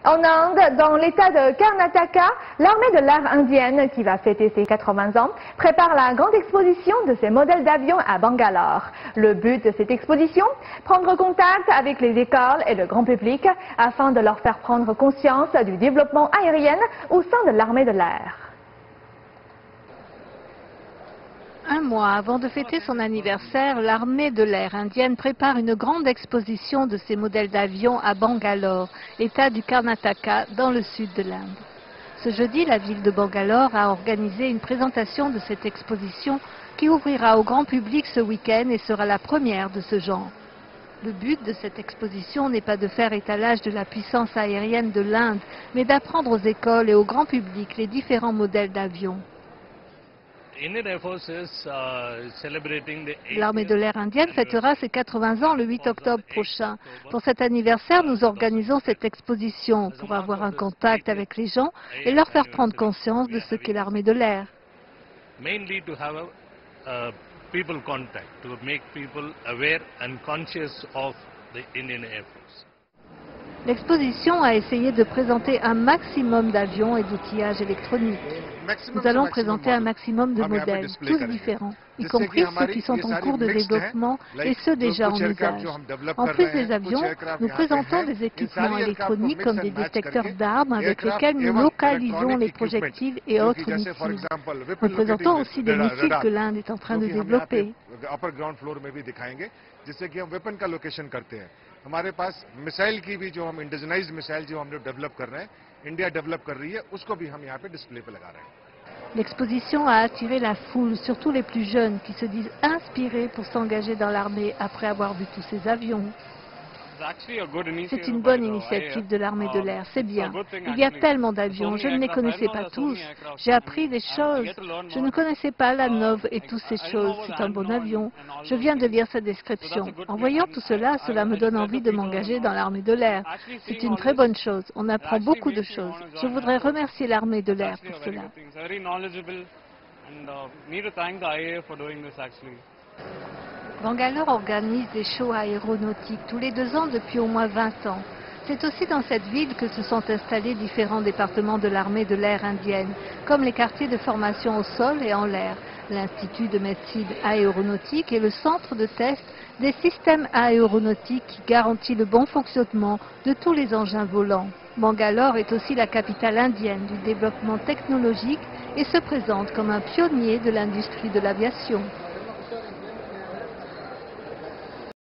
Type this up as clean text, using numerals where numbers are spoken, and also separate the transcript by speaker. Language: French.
Speaker 1: En Inde, dans l'état de Karnataka, l'armée de l'air indienne, qui va fêter ses 80 ans, prépare la grande exposition de ses modèles d'avions à Bangalore. Le but de cette exposition, prendre contact avec les écoles et le grand public afin de leur faire prendre conscience du développement aérien au sein de l'armée de l'air.
Speaker 2: Un mois avant de fêter son anniversaire, l'armée de l'air indienne prépare une grande exposition de ses modèles d'avions à Bangalore, état du Karnataka, dans le sud de l'Inde. Ce jeudi, la ville de Bangalore a organisé une présentation de cette exposition qui ouvrira au grand public ce week-end et sera la première de ce genre. Le but de cette exposition n'est pas de faire étalage de la puissance aérienne de l'Inde, mais d'apprendre aux écoles et au grand public les différents modèles d'avions. L'armée de l'air indienne fêtera ses 80 ans le 8 octobre prochain. Pour cet anniversaire, nous organisons cette exposition pour avoir un contact avec les gens et leur faire prendre conscience de ce qu'est l'armée de l'air. L'exposition a essayé de présenter un maximum d'avions et d'outillages électroniques. Nous allons présenter un maximum de modèles, tous différents, y compris ceux qui sont en cours de développement et ceux déjà en usage. En plus des avions, nous présentons des équipements électroniques comme des détecteurs d'armes avec lesquels nous localisons les projectiles et autres missiles. Nous présentons aussi des missiles que l'Inde est en train de développer.
Speaker 3: हमारे पास मिसाइल की भी जो हम इंडिजिनाइज्ड मिसाइल जो हमने डेवलप कर रहे हैं, इंडिया डेवलप कर रही है, उसको भी हम यहाँ पे डिस्प्ले पे लगा रहे हैं.
Speaker 2: L'exposition a attiré la foule, surtout les plus jeunes, qui se disent inspirés pour s'engager dans l'armée après avoir vu tous ces avions. C'est une bonne initiative de l'armée de l'air, c'est bien. Il y a tellement d'avions, je ne les connaissais pas tous. J'ai appris des choses. Je ne connaissais pas la Nov et toutes ces choses. C'est un bon avion. Je viens de lire sa description. En voyant tout cela, cela me donne envie de m'engager dans l'armée de l'air. C'est une très bonne chose. On apprend beaucoup de choses. Je voudrais remercier l'armée de l'air pour cela. Bangalore organise des shows aéronautiques tous les 2 ans depuis au moins 20 ans. C'est aussi dans cette ville que se sont installés différents départements de l'armée de l'air indienne, comme les quartiers de formation au sol et en l'air, l'Institut de médecine aéronautique et le centre de test des systèmes aéronautiques qui garantit le bon fonctionnement de tous les engins volants. Bangalore est aussi la capitale indienne du développement technologique et se présente comme un pionnier de l'industrie de l'aviation.